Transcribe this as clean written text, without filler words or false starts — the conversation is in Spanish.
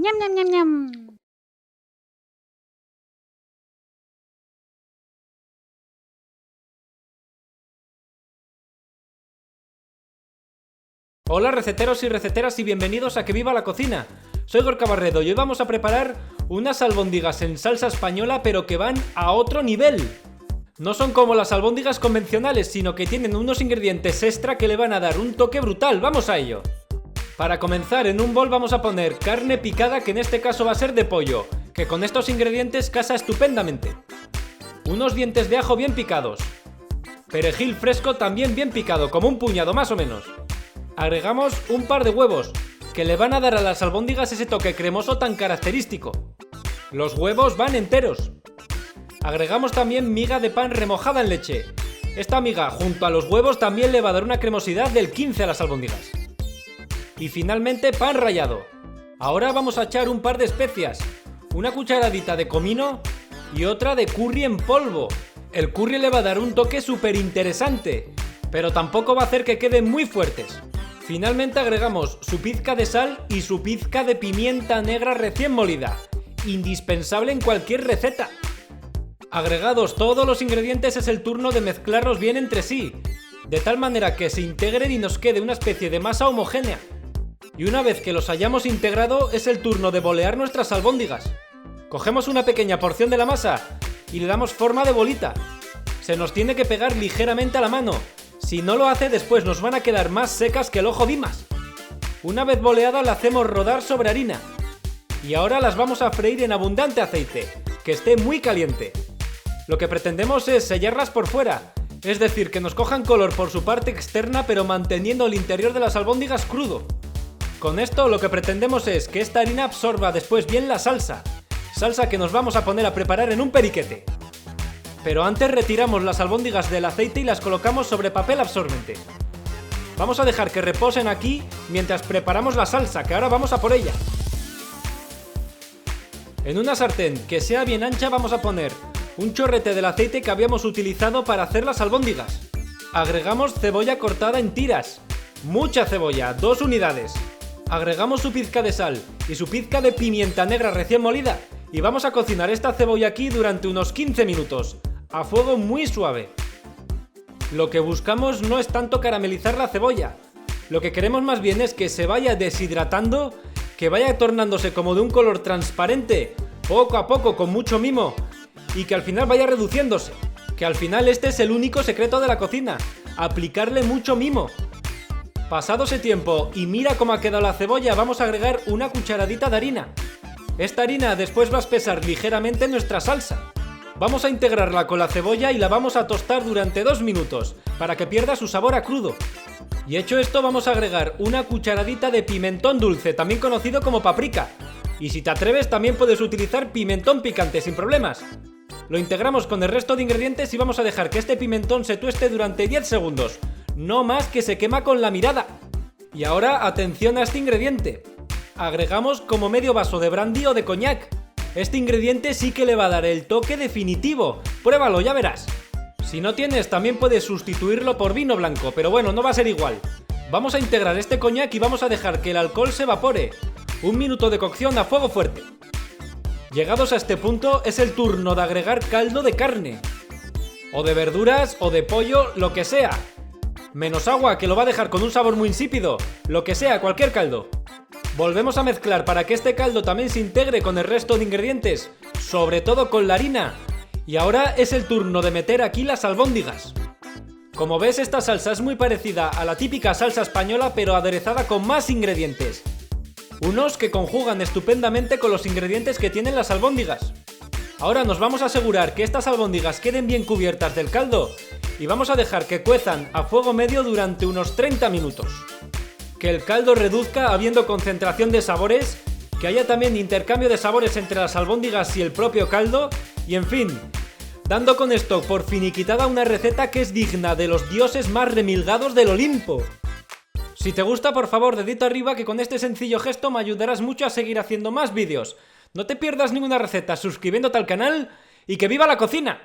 Ñam, ñam, ñam, ñam. Hola receteros y receteras y bienvenidos a Que Viva la Cocina. Soy Gorka Barredo y hoy vamos a preparar unas albóndigas en salsa española pero que van a otro nivel. No son como las albóndigas convencionales, sino que tienen unos ingredientes extra que le van a dar un toque brutal. ¡Vamos a ello! Para comenzar, en un bol vamos a poner carne picada, que en este caso va a ser de pollo, que con estos ingredientes casa estupendamente. Unos dientes de ajo bien picados. Perejil fresco también bien picado, como un puñado más o menos. Agregamos un par de huevos, que le van a dar a las albóndigas ese toque cremoso tan característico. Los huevos van enteros. Agregamos también miga de pan remojada en leche. Esta miga junto a los huevos también le va a dar una cremosidad del 15 a las albóndigas. Y finalmente pan rallado. Ahora vamos a echar un par de especias. Una cucharadita de comino y otra de curry en polvo. El curry le va a dar un toque súper interesante, pero tampoco va a hacer que queden muy fuertes. Finalmente agregamos su pizca de sal y su pizca de pimienta negra recién molida, indispensable en cualquier receta. Agregados todos los ingredientes, es el turno de mezclarlos bien entre sí, de tal manera que se integren y nos quede una especie de masa homogénea. Y una vez que los hayamos integrado, es el turno de bolear nuestras albóndigas. Cogemos una pequeña porción de la masa y le damos forma de bolita. Se nos tiene que pegar ligeramente a la mano. Si no lo hace, después nos van a quedar más secas que el ojo Dimas. Una vez boleada la hacemos rodar sobre harina. Y ahora las vamos a freír en abundante aceite, que esté muy caliente. Lo que pretendemos es sellarlas por fuera, es decir, que nos cojan color por su parte externa pero manteniendo el interior de las albóndigas crudo. Con esto lo que pretendemos es que esta harina absorba después bien la salsa que nos vamos a poner a preparar en un periquete. Pero antes retiramos las albóndigas del aceite y las colocamos sobre papel absorbente. Vamos a dejar que reposen aquí mientras preparamos la salsa, que ahora vamos a por ella. En una sartén que sea bien ancha vamos a poner un chorrete del aceite que habíamos utilizado para hacer las albóndigas. Agregamos cebolla cortada en tiras, mucha cebolla, 2 unidades. Agregamos su pizca de sal y su pizca de pimienta negra recién molida y vamos a cocinar esta cebolla aquí durante unos 15 minutos, a fuego muy suave. Lo que buscamos no es tanto caramelizar la cebolla, lo que queremos más bien es que se vaya deshidratando, que vaya tornándose como de un color transparente, poco a poco con mucho mimo, y que al final vaya reduciéndose, que al final este es el único secreto de la cocina, aplicarle mucho mimo. Pasado ese tiempo y mira cómo ha quedado la cebolla, vamos a agregar una cucharadita de harina. Esta harina después va a espesar ligeramente nuestra salsa. Vamos a integrarla con la cebolla y la vamos a tostar durante 2 minutos, para que pierda su sabor a crudo. Y hecho esto vamos a agregar una cucharadita de pimentón dulce, también conocido como paprika. Y si te atreves también puedes utilizar pimentón picante sin problemas. Lo integramos con el resto de ingredientes y vamos a dejar que este pimentón se tueste durante 10 segundos. No más, que se quema con la mirada. Y ahora atención a este ingrediente. Agregamos como medio vaso de brandy o de coñac. Este ingrediente sí que le va a dar el toque definitivo. Pruébalo, ya verás. Si no tienes, también puedes sustituirlo por vino blanco, pero bueno, no va a ser igual. Vamos a integrar este coñac y vamos a dejar que el alcohol se evapore. 1 minuto de cocción a fuego fuerte. Llegados a este punto, es el turno de agregar caldo de carne. O de verduras, o de pollo, lo que sea. Menos agua, que lo va a dejar con un sabor muy insípido. Lo que sea, cualquier caldo. Volvemos a mezclar para que este caldo también se integre con el resto de ingredientes, sobre todo con la harina. Y ahora es el turno de meter aquí las albóndigas. Como ves, esta salsa es muy parecida a la típica salsa española, pero aderezada con más ingredientes. Unos que conjugan estupendamente con los ingredientes que tienen las albóndigas. Ahora nos vamos a asegurar que estas albóndigas queden bien cubiertas del caldo y vamos a dejar que cuezan a fuego medio durante unos 30 minutos. Que el caldo reduzca habiendo concentración de sabores, que haya también intercambio de sabores entre las albóndigas y el propio caldo, y en fin, dando con esto por finiquitada una receta que es digna de los dioses más remilgados del Olimpo. Si te gusta, por favor, dedito arriba, que con este sencillo gesto me ayudarás mucho a seguir haciendo más vídeos. No te pierdas ninguna receta suscribiéndote al canal y ¡que viva la cocina!